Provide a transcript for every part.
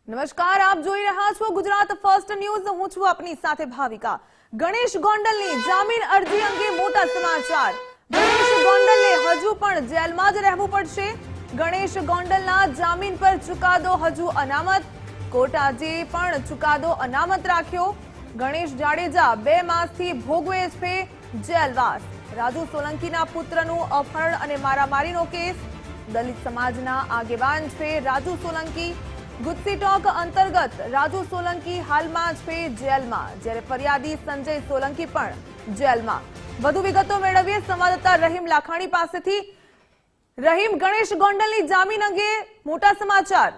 નમસ્કાર, આપ જોઈ રહ્યા છો ગુજરાત ફર્સ્ટ ન્યૂઝ। હું છું આપની સાથે ભાવિકા। ગણેશ ગોંડલની જામીન અરજી અંગે મોટા સમાચાર। ગણેશ ગોંડલને હજુ પણ જેલમાં જ રહેવું પડશે। ગણેશ ગોંડલના જામીન પર ચુકાદો હજુ અનામત। કોર્ટે આજે પણ ચુકાદો અનામત રાખ્યો। ગણેશ જાડેજા 2 માસથી ભોગવે છે જેલવાસ। રાજુ સોલંકીના પુત્રનું અપહરણ અને મારામારીનો કેસ। દલિત સમાજના આગેવાન છે રાજુ સોલંકી। ગુસ્સી ટોક અંતર્ગત રાજુ સોલંકી હાલમાં છે જેલમાં, જ્યારે ફરિયાદી સંજય સોલંકી પણ જેલમાં। વધુ વિગતો મેળવીએ સંવાદદાતા રહીમ લાખાણી પાસેથી। રહીમ, ગણેશ ગોંડલની જામીન અંગે મોટા સમાચાર।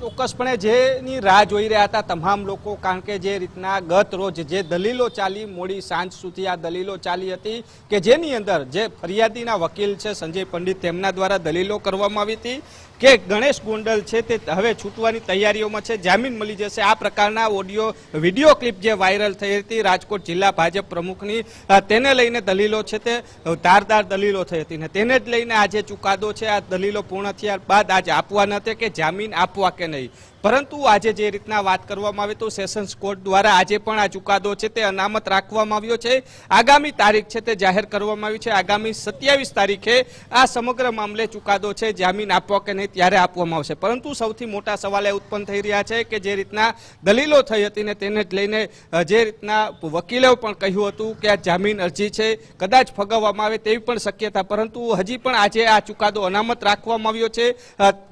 ચોક્કસપણે જેની રાહ જોઈ રહ્યા હતા તમામ લોકો, કારણ કે જે રીતના ગત રોજ જે દલીલો ચાલી, મોડી સાંજ સુધી આ દલીલો ચાલી હતી કે જેની અંદર જે ફરિયાદીના વકીલ છે સંજય પંડિત, તેમના દ્વારા દલીલો કરવામાં આવી હતી કે ગણેશ ગોંડલ છે તે હવે છૂટવાની તૈયારીઓમાં છે, જામીન મળી જશે। આ પ્રકારના ઓડિયો વિડીયો ક્લિપ જે વાયરલ થઈ હતી રાજકોટ જિલ્લા ભાજપ પ્રમુખની, તેને લઈને દલીલો છે તે ધારદાર દલીલો થઈ હતી ને તેને જ લઈને આજે ચુકાદો છે આ દલીલો પૂર્ણ થયા બાદ આજે આપવાના હતા કે જામીન આપવા કે નહીં। પરંતુ આજે જે રીતના વાત કરવામાં આવી તો સેશન્સ કોર્ટ દ્વારા આજે પણ આ ચુકાદો છે તે અનામત રાખવામાં આવ્યો છે। આગામી તારીખ છે તે જાહેર કરવામાં આવી છે। આગામી 27 તારીખે આ સમગ્ર મામલે ચુકાદો છે જામીન આપવા કે નહીં ત્યારે આપવામાં આવશે। પરંતુ સૌથી મોટા સવાલ એ ઉત્પન્ન થઈ રહ્યા છે કે જે રીતના દલીલો થઈ હતી ને તેને જ લઈને જે રીતના વકીલે પણ કહ્યું હતું કે આ જામીન અરજી છે કદાચ ફગાવવામાં આવે તેવી પણ શક્યતા, પરંતુ હજી પણ આજે આ ચુકાદો અનામત રાખવામાં આવ્યો છે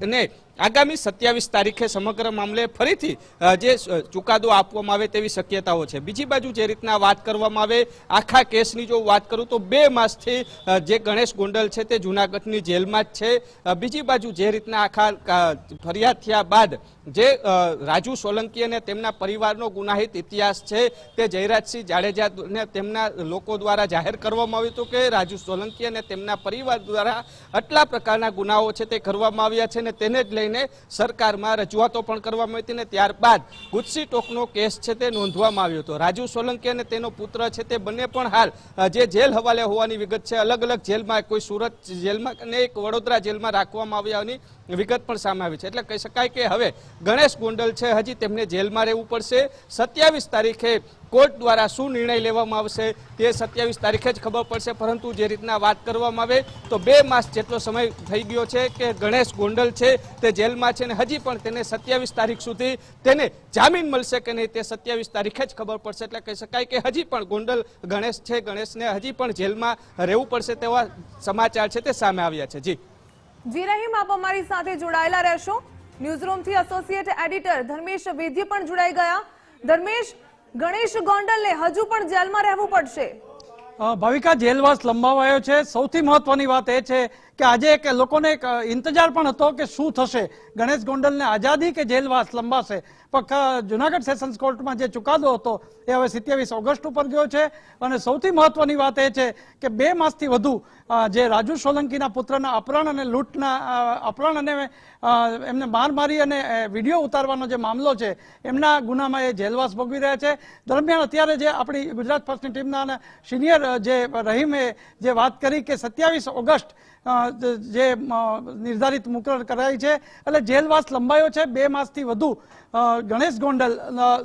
અને આગામી 27 તારીખે સમગ્ર મામલે ફરીથી જે ચુકાદો આપવામાં આવે તેવી શક્યતાઓ છે। બીજી બાજુ જે રીતના વાત કરવામાં આવે આખા કેસની જો વાત કરું તો 2 માસથી જે ગણેશ ગોંડલ છે તે જૂનાગઢની જેલમાં જ છે। બીજી બાજુ જે રીતના આખા ફરિયાદ થયા બાદ જે રાજુ સોલંકી અને તેમના પરિવારનો ગુનાહિત ઇતિહાસ છે તે જયરાજસિંહ જાડેજાને તેમના લોકો દ્વારા જાહેર કરવામાં આવ્યું હતું કે રાજુ સોલંકી અને તેમના પરિવાર દ્વારા આટલા પ્રકારના ગુનાઓ છે તે કરવામાં આવ્યા છે ને તેને જ લઈને સરકારમાં રજૂઆતો પણ કરવામાં આવી હતી ને ત્યારબાદ ગુસ્સી ટોકનો કેસ છે તે નોંધવામાં આવ્યો હતો। રાજુ સોલંકી અને તેનો પુત્ર છે તે બંને પણ હાલ જે જેલ હવાલે હોવાની વિગત છે, અલગ અલગ જેલમાં, કોઈ સુરત જેલમાં અને એક વડોદરા જેલમાં રાખવામાં આવ્યાની વિગત પણ સામે આવી છે। એટલે કહી શકાય કે હવે ગણેશ ગોંડલ છે હજી તેમને જેલમાં રહેવું પડશે। 27 તારીખે કોર્ટ દ્વારા શું નિર્ણય લેવામાં આવશે તે 27 તારીખે જ ખબર પડશે। પરંતુ જે રીતના વાત કરવામાં આવે તો 2 માસ જેટલો સમય થઈ ગયો છે કે ગણેશ ગોંડલ છે તે જેલમાં છે ને હજી પણ તેને 27 તારીખ સુધી તેને જામીન મળશે કે નહીં તે 27 તારીખે જ ખબર પડશે। એટલે કહી શકાય કે હજી પણ ગોંડલ ગણેશ છે, ગણેશને હજી પણ જેલમાં રહેવું પડશે તેવા સમાચાર છે તે સામે આવ્યા છે। જી રહીમ, આપ અમારી સાથે જોડાયેલા રહેશો। ન્યૂઝરૂમથી એસોસિએટ એડિટર ધર્મેશ વૈદ્ય પણ જોડાઈ ગયા। ધર્મેશ, ગણેશ ગોંડલને હજુ પણ જેલમાં રહેવું પડશે। ભાવિકા, જેલવાસ લંબાવાયો છે। સૌથી મહત્વની વાત એ છે કે આજે લોકોને એક ઇંતજાર પણ હતો કે શું થશે, ગણેશ ગોંડલને આઝાદી કે જેલવાસ લંબાશે। પણ જુનાગઢ સેશન્સ કોર્ટમાં જે ચુકાદો હતો એ હવે 27 ઓગસ્ટ ઉપર ગયો છે અને સૌથી મહત્વની વાત એ છે કે 2 માસથી વધુ જે રાજુ સોલંકીના પુત્રના અપહરણ અને લૂંટના અપહરણ અને એમને માર મારી અને વિડીયો ઉતારવાનો જે મામલો છે એમના ગુનામાં એ જેલવાસ ભોગવી રહ્યા છે। દરમિયાન અત્યારે જે આપણી ગુજરાત ફર્સ્ટની ટીમના અને સિનિયર જે રહીમે જે વાત કરી કે 27 ઓગસ્ટ જે નિર્ધારિત મુકરર કરાઈ છે એટલે જેલવાસ લંબાયો છે। 2 માસથી વધુ ગણેશ ગોંડલ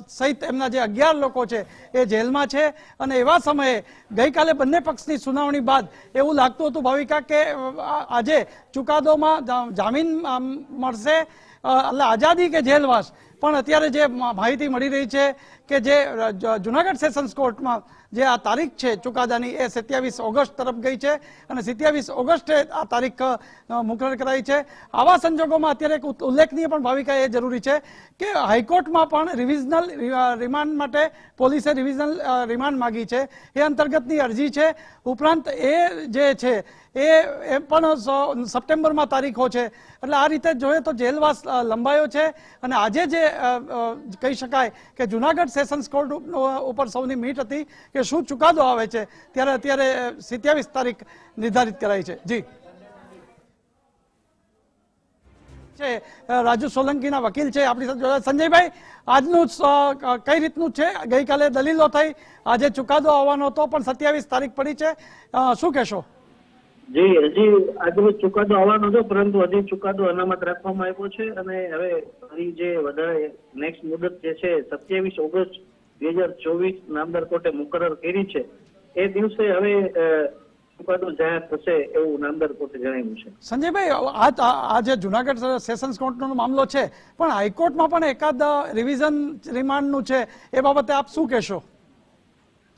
સહિત એમના જે 11 લોકો છે એ જેલમાં છે અને એવા સમયે ગઈકાલે બંને પક્ષની સુનાવણી બાદ એવું લાગતું હતું ભાવિકા કે આજે ચુકાદોમાં જામીન મળશે એટલે આઝાદી કે જેલવાસ। પણ અત્યારે જે માહિતી મળી રહી છે કે જે જુનાગઢ સેશન્સ કોર્ટમાં જે આ તારીખ છે ચુકાદાની એ 27 ઓગસ્ટ તરફ ગઈ છે અને 27 ઓગસ્ટે આ તારીખ મુકરર કરાઈ છે। આવા સંજોગોમાં અત્યારે એક ઉલ્લેખનીય પણ ભાવિકા એ જરૂરી છે કે હાઈકોર્ટમાં પણ રિવિઝનલ રિમાન્ડ માટે પોલીસે રિવિઝનલ રિમાન્ડ માગી છે, એ અંતર્ગતની અરજી છે। ઉપરાંત એ જે છે એ પણ સપ્ટેમ્બરમાં તારીખો છે। એટલે આ રીતે જોઈએ તો જેલવાસ લંબાયો છે અને આજે જે કહી શકાય કે જુનાગઢ સેશન્સ કોર્ટ ઉપર સૌની મીટ હતી કે શું ચુકાદો આવે છે ત્યારે અત્યારે 27 તારીખ નિર્ધારિત કરાઈ છે। જી છે રાજુ સોલંકીના વકીલ છે આપણી સાથે જોડાયા। સંજયભાઈ, આજનું કઈ રીતનું છે? ગઈકાલે દલીલો થઈ, આજે ચુકાદો આવવાનો હતો પણ 27 તારીખ પડી છે, શું કહેશો? જી હજી આજનો ચુકાદો આવવાનો હતો, પરંતુ હજી ચુકાદો અનામત રાખવામાં આવ્યો છે અને હવે ફરી જે વધારે નેક્સ્ટ મુદત જે છે 27 ઓગસ્ટ 2024 નામદાર કોર્ટે મુકરર કરી છે એ દિવસે હવે ચુકાદો જાહેર થશે એવું નામદાર કોર્ટે જણાવ્યું છે. સંજયભાઈ, આ જે જુનાગઢ સેશન્સ કોર્ટનો મામલો છે, પણ હાઈકોર્ટમાં પણ એકાદ રિવિઝન રિમાન્ડનું છે, એ બાબતે આપ શું કહેશો?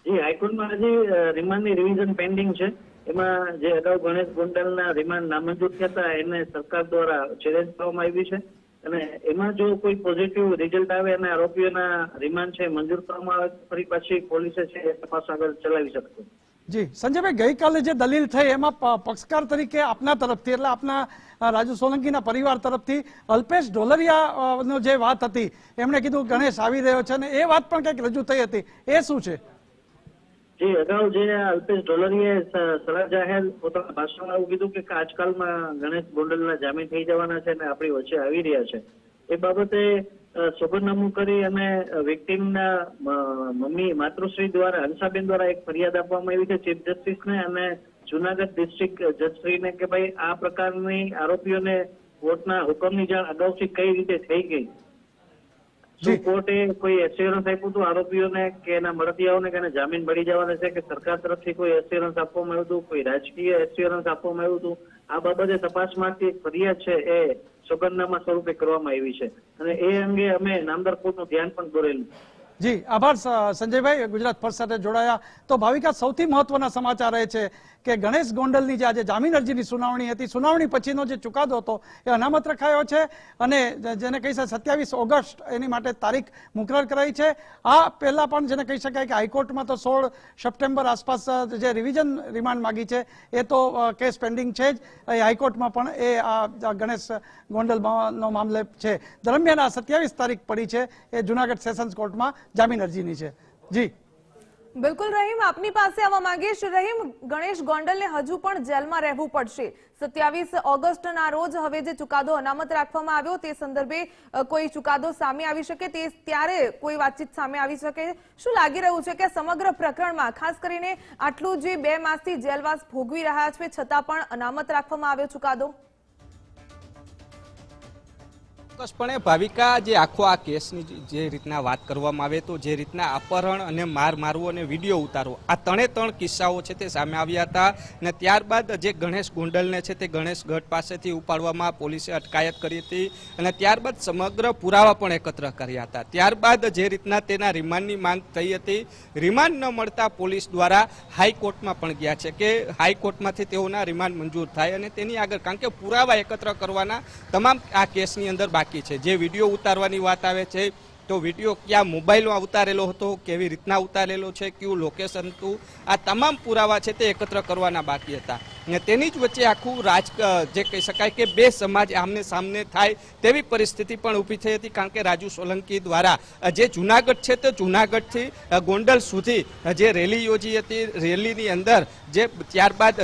જી, હાઈકોર્ટમાં હજી રિમાન્ડની રિવિઝન પેન્ડિંગ છે. એમાં જે અગાઉ ગણેશ ગોંડલના રિમાન્ડ નામંજૂર થયા હતા એને સરકાર દ્વારા ચેલેન્જ કરવામાં આવી છે અને એમાં જો કોઈ પોઝિટિવ રિઝલ્ટ આવે અને આરોપીઓના રિમાન્ડ છે મંજૂર કરવામાં આવે તો ફરી પાછી પોલીસે છે એ તપાસ આગળ ચલાવી શકશે. જી સંજયભાઈ, ગઈકાલે જે દલીલ થઈ એમાં પક્ષકાર તરીકે આપના તરફથી, એટલે આપના રાજુ સોલંકીના પરિવાર તરફથી અલ્પેશ ઢોલરિયાનો જે વાત હતી, એમણે કીધું ગણેશ આવી રહ્યો છે અને એ વાત પણ કંઈક રજૂ થઈ હતી, એ શું છે? જી, અગાઉ જે અલ્પેશ ઢોલરિયાએ સલાહ જાહેર પોતાના ભાષણમાં એવું કીધું કે આજકાલમાં ગણેશ ગોંડલના જામીન થઈ જવાના છે અને આપણી વચ્ચે આવી રહ્યા છે. એ બાબતે સોગંદનામું કરી અને વિક્ટીમના મમ્મી માતૃશ્રી દ્વારા હંસાબેન દ્વારા એક ફરિયાદ આપવામાં આવી છે ચીફ જસ્ટિસને અને જુનાગઢ ડિસ્ટ્રિક્ટ જજશ્રીને કે ભાઈ આ પ્રકારની આરોપીઓને કોર્ટના હુકમની જાણ અગાઉથી કઈ રીતે થઈ ગઈ. શું કોર્ટે કોઈ એશ્યોરન્સ આપ્યું હતું આરોપીઓને કે એના મળતિયાઓને કે એને જામીન મળી જવાના છે, કે સરકાર તરફથી કોઈ એશ્યોરન્સ આપવામાં આવ્યું હતું, કોઈ રાજકીય એશ્યોરન્સ આપવામાં આવ્યું હતું? આ બાબતે તપાસમાંથી એક ફરિયાદ છે એ સોગંદનામા સ્વરૂપે કરવામાં આવી છે અને એ અંગે અમે નામદાર કોર્ટનું ધ્યાન પણ દોરેલું. જી આભાર સંજયભાઈ, ગુજરાત ફર્સ્ટ સાથે જોડાયા. તો ભાવિકા, સૌથી મહત્વના સમાચાર એ છે કે ગણેશ ગોંડલની જે આજે જામીન અરજીની સુનાવણી હતી, સુનાવણી પછીનો જે ચુકાદો હતો એ અનામત રખાયો છે અને જેને કહી શકાય 27 ઓગસ્ટ એની માટે તારીખ મુકરર કરાઈ છે. આ પહેલા પણ જેને કહી શકાય કે હાઈકોર્ટમાં તો 16 સપ્ટેમ્બર આસપાસ જે રિવિઝન રિમાન્ડ માગી છે એ તો કેસ પેન્ડિંગ છે જ, એ હાઈકોર્ટમાં પણ એ આ ગણેશ ગોંડલનો મામલે છે. દરમિયાન આ 27 તારીખ પડી છે એ જુનાગઢ સેશન્સ કોર્ટમાં જામીન અરજીની છે. જી બિલકુલ રહીમ, આપની પાસે આવવા માંગીશ. રહીમ, ગણેશ ગોંડલને હજુ પણ જેલમાં રહેવું પડશે. 27 ઓગસ્ટના રોજ હવે જે ચુકાદો અનામત રાખવામાં આવ્યો તે સંદર્ભે કોઈ ચુકાદો સામે આવી શકે, તે ત્યારે કોઈ વાતચીત સામે આવી શકે? શું લાગી રહ્યું છે કે સમગ્ર પ્રકરણમાં ખાસ કરીને આટલું જે 2 માસથી જેલવાસ ભોગવી રહ્યા છે છતાં પણ અનામત રાખવામાં આવ્યો ચુકાદો? ચોક્કસપણે ભાવિકા, જે આખો આ કેસની જે રીતના વાત કરવામાં આવે તો જે રીતના અપહરણ અને મારવું અને વિડીયો ઉતારવો, આ 3 કિસ્સાઓ છે તે સામે આવ્યા હતા અને ત્યારબાદ જે ગણેશ ગોંડલને છે તે ગણેશગઢ પાસેથી ઉપાડવામાં પોલીસે અટકાયત કરી હતી અને ત્યારબાદ સમગ્ર પુરાવા પણ એકત્ર કર્યા હતા. ત્યારબાદ જે રીતના તેના રિમાન્ડની માંગ થઈ હતી, રિમાન્ડ ન મળતા પોલીસ દ્વારા હાઈકોર્ટમાં પણ ગયા છે કે હાઈકોર્ટમાંથી તેઓના રિમાન્ડ મંજૂર થાય અને તેની આગળ, કારણ કે પુરાવા એકત્ર કરવાના તમામ આ કેસની અંદર બાકી છે. જે વિડીયો ઉતારવાની વાત આવે છે તો વિડીયો ક્યાં મોબાઈલમાં ઉતારેલો હતો, કેવી રીતના ઉતારેલો છે, કયું લોકેશન હતું, આ તમામ પુરાવા છે તે એકત્ર કરવાના બાકી હતા અને તેની જ વચ્ચે આખું જે કહી શકાય કે 2 સમાજ આમને સામને થાય તેવી પરિસ્થિતિ પણ ઊભી થઈ હતી. કારણ કે રાજુ સોલંકી દ્વારા જે જુનાગઢ છે તે જુનાગઢથી ગોંડલ સુધી જે રેલી યોજી હતી, રેલીની અંદર જે ત્યારબાદ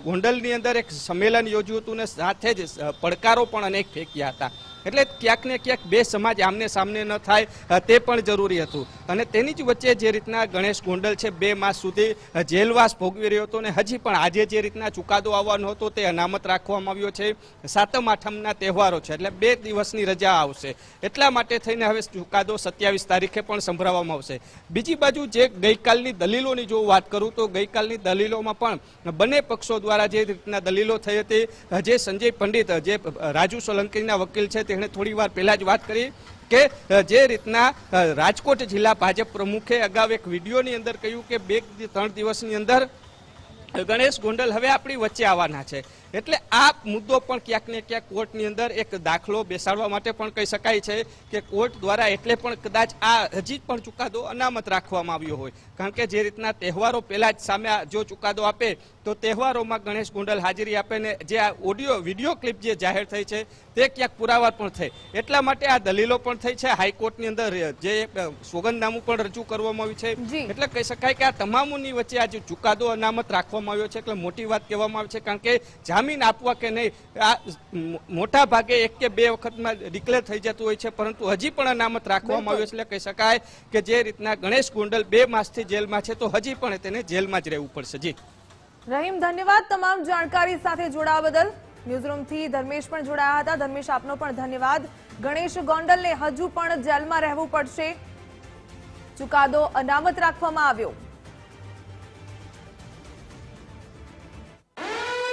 ગોંડલની અંદર એક સંમેલન યોજ્યું હતું અને સાથે જ પડકારો પણ અનેક ફેંક્યા હતા. એટલે ક્યાંક ને ક્યાંક 2 સમાજ આમને સામને ન થાય તે પણ જરૂરી હતું અને તેની જ વચ્ચે જે રીતના ગણેશ ગોંડલ છે 2 માસ સુધી જેલવાસ ભોગવી રહ્યો હતો અને હજી પણ આજે જે રીતના ચુકાદો આવવાનો હતો તે અનામત રાખવામાં આવ્યો છે. 7મ 8મના તહેવારો છે એટલે 2 દિવસની રજા આવશે, એટલા માટે થઈને હવે ચુકાદો 27 તારીખે પણ સંભળાવવામાં આવશે. બીજી બાજુ જે ગઈકાલની દલીલોની જો વાત કરું તો ગઈકાલની દલીલોમાં પણ બંને પક્ષો દ્વારા જે રીતના દલીલો થઈ હતી, જે સંજય પંડિત જે રાજુ સોલંકીના વકીલ છે તેણે થોડી વાર પહેલા જ વાત કરી કે જે રીતના રાજકોટ જિલ્લા ભાજપ પ્રમુખે અગાઉ એક વિડીયોની અંદર કહ્યું કે 2-3 દિવસની અંદર ગણેશ ગોંડલ હવે આપણી વચ્ચે આવવાના છે. એટલે આ મુદ્દો પણ ક્યાંક ને ક્યાંક કોર્ટની અંદર એક દાખલો બેસાડવા માટે પણ કહી શકાય છે કે કોર્ટ દ્વારા એટલે પણ કદાચ આ હજી પણ ચુકાદો અનામત રાખવામાં આવ્યો હોય. કારણ કે જે રીતના તહેવારો પહેલા જ સામે જો ચુકાદો આપે તો તહેવારોમાં ગણેશ ગોંડલ હાજરી આપે ને જે આ વિડીયો ક્લિપ જે જાહેર થઈ છે તે ક્યાંક પુરાવા પણ થઈ, એટલા માટે આ દલીલો પણ થઈ છે. હાઈકોર્ટની અંદર જે સોગંદનામું પણ રજૂ કરવામાં આવ્યું છે. એટલે કહી શકાય કે આ તમામની વચ્ચે આજે ચુકાદો અનામત રાખવામાં આવ્યો છે એટલે મોટી વાત કહેવામાં આવે છે. કારણ કે જામીન આપવા કે નહીં આ મોટા ભાગે 1 કે 2 વખતમાં ડિક્લેર થઈ જતું હોય છે, પરંતુ હજી પણ અનામત રાખવામાં આવ્યો છે. એટલે કહી શકાય કે જે રીતના ગણેશ ગોંડલ 2 માસથી જેલમાં છે તો હજી પણ તેને જેલમાં જ રહેવું પડશે. જી રહીમ, ધન્યવાદ તમામ જાણકારી સાથે જોડાવા બદલ. ન્યૂઝરૂમથી ધર્મેશ પણ જોડાયા હતા. ધર્મેશ, આપનો પણ ધન્યવાદ. ગણેશ ગોંડલને હજુ પણ જેલમાં રહેવું પડશે. ચુકાદો અનામત રાખવામાં આવ્યો.